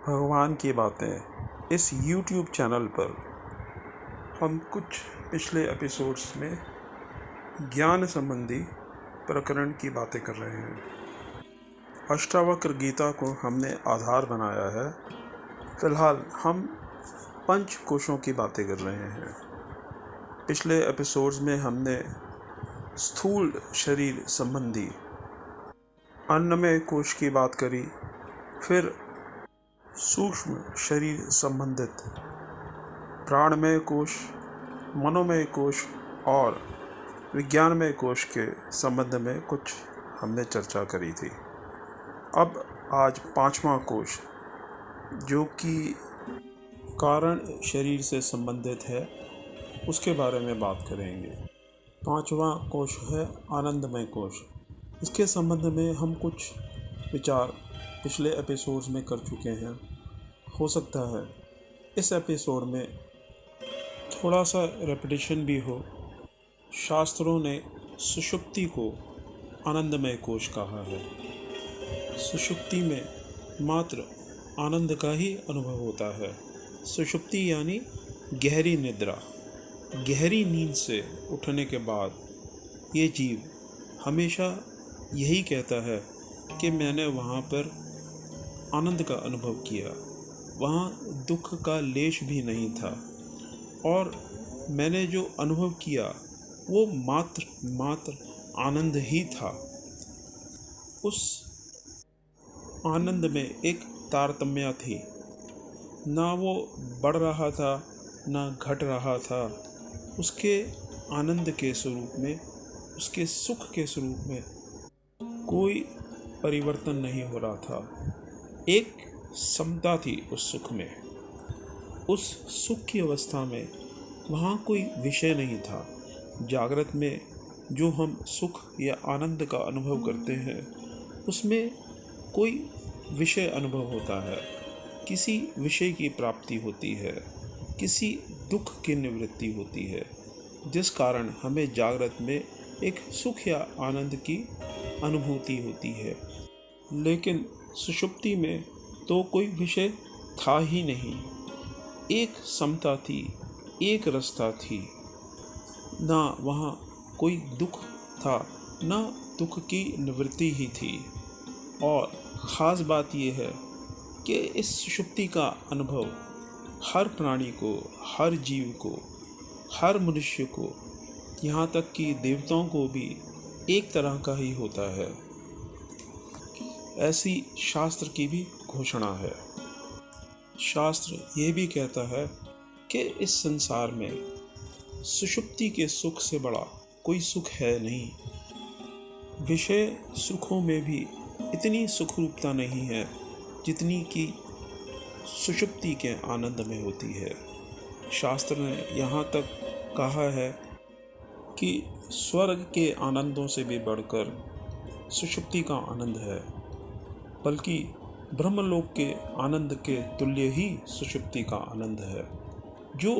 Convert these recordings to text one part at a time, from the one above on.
भगवान की बातें इस YouTube चैनल पर हम कुछ पिछले एपिसोड्स में ज्ञान संबंधी प्रकरण की बातें कर रहे हैं। अष्टावक्र गीता को हमने आधार बनाया है। फिलहाल हम पंच कोशों की बातें कर रहे हैं। पिछले एपिसोड्स में हमने स्थूल शरीर संबंधी अन्नमय कोश की बात करी, फिर सूक्ष्म शरीर संबंधित प्राणमय कोश, मनोमय कोश और विज्ञानमय कोश के संबंध में कुछ हमने चर्चा करी थी। अब आज पांचवा कोश, जो कि कारण शरीर से संबंधित है, उसके बारे में बात करेंगे। पांचवा कोश है आनंदमय कोश। इसके संबंध में हम कुछ विचार पिछले एपिसोड्स में कर चुके हैं। हो सकता है इस एपिसोड में थोड़ा सा रेपिटेशन भी हो। शास्त्रों ने सुषुप्ति को आनंदमय कोश कहा है। सुषुप्ति में मात्र आनंद का ही अनुभव होता है। सुषुप्ति यानी गहरी निद्रा। गहरी नींद से उठने के बाद ये जीव हमेशा यही कहता है कि मैंने वहाँ पर आनंद का अनुभव किया, वहाँ दुख का लेश भी नहीं था, और मैंने जो अनुभव किया वो मात्र आनंद ही था। उस आनंद में एक तारतम्य थी, ना वो बढ़ रहा था ना घट रहा था। उसके आनंद के स्वरूप में, उसके सुख के स्वरूप में कोई परिवर्तन नहीं हो रहा था। एक समता थी उस सुख में। उस सुख की अवस्था में वहाँ कोई विषय नहीं था। जागृत में जो हम सुख या आनंद का अनुभव करते हैं, उसमें कोई विषय अनुभव होता है, किसी विषय की प्राप्ति होती है, किसी दुख की निवृत्ति होती है, जिस कारण हमें जागृत में एक सुख या आनंद की अनुभूति होती है। लेकिन सुषुप्ति में तो कोई विषय था ही नहीं। एक समता थी, एक रसता थी। ना वहाँ कोई दुख था, ना दुख की निवृत्ति ही थी। और ख़ास बात यह है कि इस सुषुप्ति का अनुभव हर प्राणी को, हर जीव को, हर मनुष्य को, यहाँ तक कि देवताओं को भी एक तरह का ही होता है। ऐसी शास्त्र की भी घोषणा है। शास्त्र ये भी कहता है कि इस संसार में सुषुप्ति के सुख से बड़ा कोई सुख है नहीं। विषय सुखों में भी इतनी सुखरूपता नहीं है जितनी कि सुषुप्ति के आनंद में होती है। शास्त्र ने यहाँ तक कहा है कि स्वर्ग के आनंदों से भी बढ़कर सुषुप्ति का आनंद है, बल्कि ब्रह्मलोक के आनंद के तुल्य ही सुषुप्ति का आनंद है। जो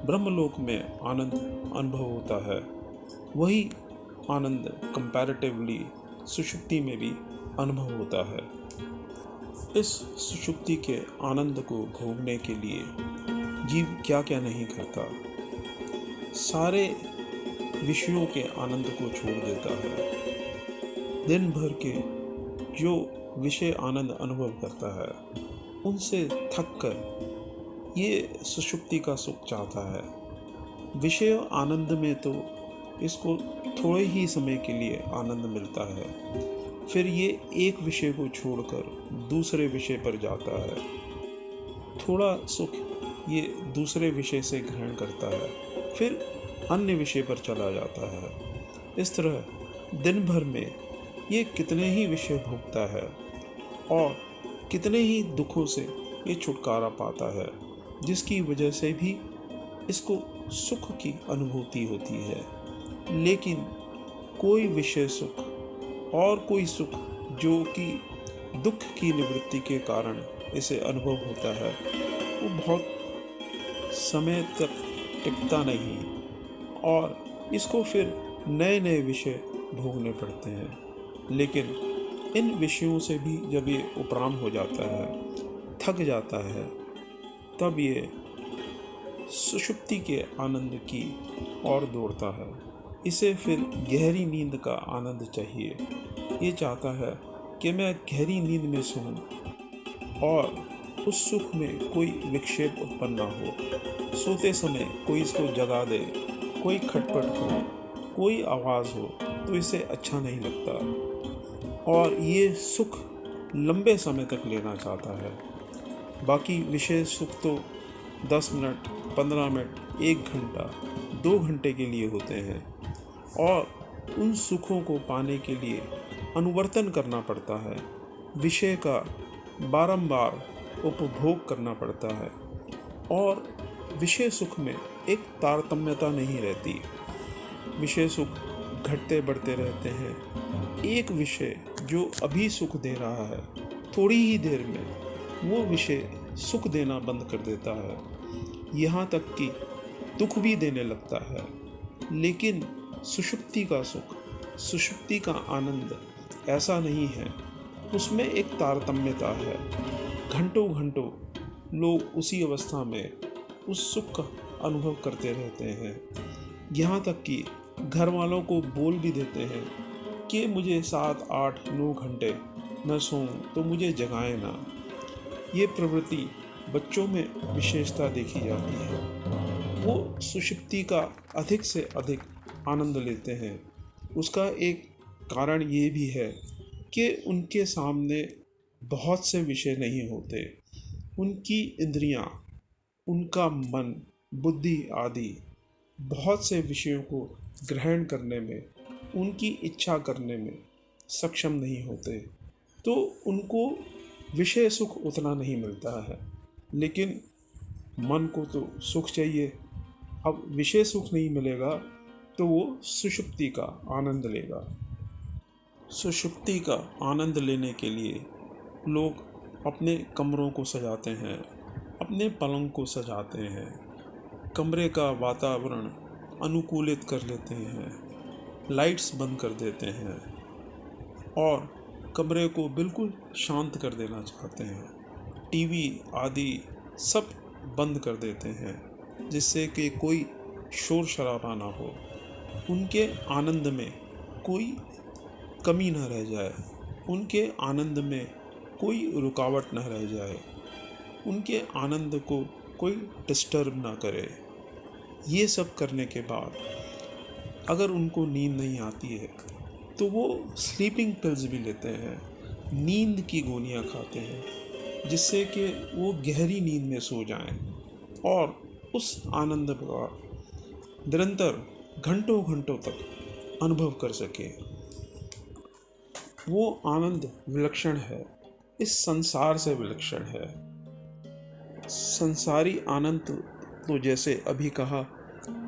ब्रह्मलोक में आनंद अनुभव होता है, वही आनंद कंपैरेटिवली सुषुप्ति में भी अनुभव होता है। इस सुषुप्ति के आनंद को भोगने के लिए जीव क्या क्या नहीं करता। सारे विषयों के आनंद को छोड़ देता है। दिन भर के जो विषय आनंद अनुभव करता है, उनसे थक कर ये सुषुप्ति का सुख चाहता है। विषय आनंद में तो इसको थोड़े ही समय के लिए आनंद मिलता है, फिर ये एक विषय को छोड़कर दूसरे विषय पर जाता है। थोड़ा सुख ये दूसरे विषय से ग्रहण करता है, फिर अन्य विषय पर चला जाता है। इस तरह दिन भर में ये कितने ही विषय भोगता है और कितने ही दुखों से ये छुटकारा पाता है, जिसकी वजह से भी इसको सुख की अनुभूति होती है। लेकिन कोई विषय सुख और कोई सुख जो कि दुख की निवृत्ति के कारण इसे अनुभव होता है, वो बहुत समय तक टिकता नहीं और इसको फिर नए नए विषय भोगने पड़ते हैं। लेकिन इन विषयों से भी जब ये उपराम हो जाता है, थक जाता है, तब ये सुषुप्ति के आनंद की ओर दौड़ता है। इसे फिर गहरी नींद का आनंद चाहिए। ये चाहता है कि मैं गहरी नींद में सोऊं और उस सुख में कोई विक्षेप उत्पन्न ना हो। सोते समय कोई इसको जगा दे, कोई खटपट हो, कोई आवाज़ हो तो इसे अच्छा नहीं लगता और ये सुख लंबे समय तक लेना चाहता है। बाकी विषय सुख तो 10 मिनट, 15 मिनट, 1 घंटा, 2 घंटे के लिए होते हैं और उन सुखों को पाने के लिए अनुवर्तन करना पड़ता है। विषय का बारंबार उपभोग करना पड़ता है और विषय सुख में एक तारतम्यता नहीं रहती। विषय सुख घटते बढ़ते रहते हैं। एक विषय जो अभी सुख दे रहा है, थोड़ी ही देर में वो विषय सुख देना बंद कर देता है, यहाँ तक कि दुख भी देने लगता है। लेकिन सुषुप्ति का सुख, सुषुप्ति का आनंद ऐसा नहीं है। उसमें एक तारतम्यता है। घंटों घंटों लोग उसी अवस्था में उस सुख का अनुभव करते रहते हैं, यहाँ तक कि घर वालों को बोल भी देते हैं कि मुझे 7, 8, 9 घंटे न सोऊं तो मुझे जगाएं ना। ये प्रवृत्ति बच्चों में विशेषता देखी जाती है। वो सुषुप्ति का अधिक से अधिक आनंद लेते हैं। उसका एक कारण ये भी है कि उनके सामने बहुत से विषय नहीं होते। उनकी इंद्रियां, उनका मन, बुद्धि आदि बहुत से विषयों को ग्रहण करने में, उनकी इच्छा करने में सक्षम नहीं होते, तो उनको विषय सुख उतना नहीं मिलता है। लेकिन मन को तो सुख चाहिए। अब विषय सुख नहीं मिलेगा तो वो सुषुप्ति का आनंद लेगा। सुषुप्ति का आनंद लेने के लिए लोग अपने कमरों को सजाते हैं, अपने पलंग को सजाते हैं, कमरे का वातावरण अनुकूलित कर लेते हैं, लाइट्स बंद कर देते हैं और कमरे को बिल्कुल शांत कर देना चाहते हैं। टीवी आदि सब बंद कर देते हैं जिससे कि कोई शोर शराबा ना हो, उनके आनंद में कोई कमी न रह जाए, उनके आनंद में कोई रुकावट न रह जाए, उनके आनंद को कोई डिस्टर्ब ना करे। ये सब करने के बाद अगर उनको नींद नहीं आती है तो वो स्लीपिंग पिल्स भी लेते हैं, नींद की गोलियां खाते हैं जिससे कि वो गहरी नींद में सो जाएं और उस आनंद का निरंतर घंटों घंटों तक अनुभव कर सके। वो आनंद विलक्षण है, इस संसार से विलक्षण है। संसारी आनंद तो जैसे अभी कहा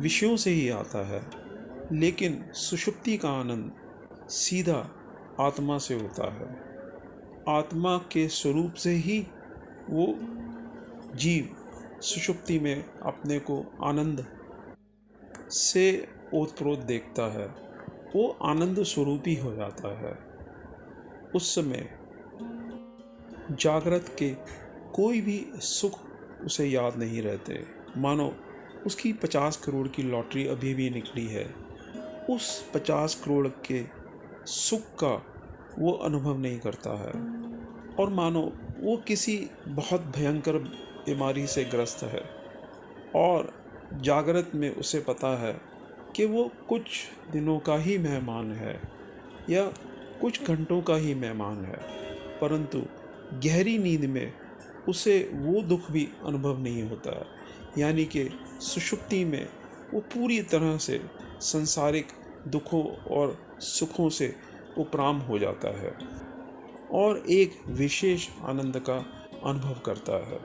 विषयों से ही आता है, लेकिन सुषुप्ति का आनंद सीधा आत्मा से होता है। आत्मा के स्वरूप से ही वो जीव सुषुप्ति में अपने को आनंद से ओतप्रोत देखता है, वो आनंद स्वरूप ही हो जाता है। उस समय जागृत के कोई भी सुख उसे याद नहीं रहते, मानो उसकी 50 करोड़ की लॉटरी अभी भी निकली है। उस 50 करोड़ के सुख का वो अनुभव नहीं करता है और मानो वो किसी बहुत भयंकर बीमारी से ग्रस्त है और जागृत में उसे पता है कि वो कुछ दिनों का ही मेहमान है या कुछ घंटों का ही मेहमान है, परंतु गहरी नींद में उसे वो दुख भी अनुभव नहीं होता है। यानी कि सुषुप्ति में वो पूरी तरह से सांसारिक दुखों और सुखों से उपराम हो जाता है और एक विशेष आनंद का अनुभव करता है।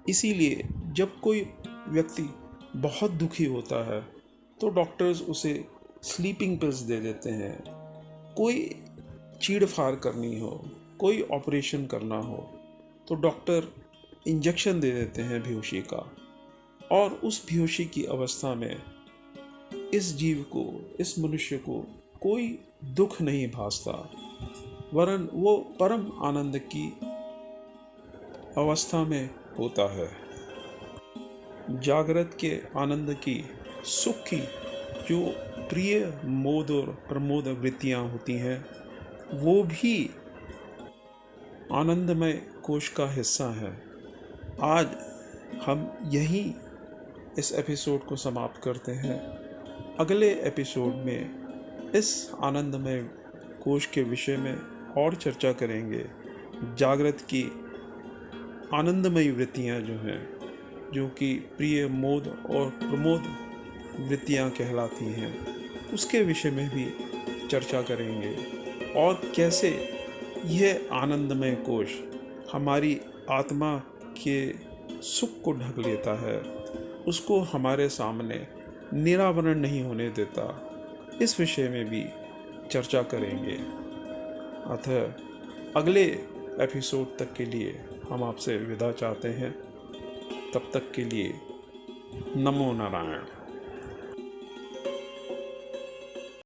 इसीलिए जब कोई व्यक्ति बहुत दुखी होता है तो डॉक्टर्स उसे स्लीपिंग पिल्स दे देते हैं। कोई चीड़-फाड़ करनी हो, कोई ऑपरेशन करना हो तो डॉक्टर इंजेक्शन दे देते हैं बेहोशी का, और उस बेहोशी की अवस्था में इस जीव को, इस मनुष्य को कोई दुख नहीं भासता, वरन वो परम आनंद की अवस्था में होता है। जागृत के आनंद की, सुख की जो प्रिय मोद और प्रमोद वृत्तियाँ होती हैं, वो भी आनंदमय कोश का हिस्सा है। आज हम यहीं इस एपिसोड को समाप्त करते हैं। अगले एपिसोड में इस आनंदमय कोश के विषय में और चर्चा करेंगे। जागृत की आनंदमयी वृत्तियाँ जो हैं, जो कि प्रिय मोद और प्रमोद वृत्तियाँ कहलाती हैं, उसके विषय में भी चर्चा करेंगे और कैसे यह आनंदमय कोश हमारी आत्मा के सुख को ढक लेता है, उसको हमारे सामने निरावरण नहीं होने देता। इस विषय में भी चर्चा करेंगे। अतः अगले एपिसोड तक के लिए हम आपसे विदा चाहते हैं। तब तक के लिए नमो नारायण।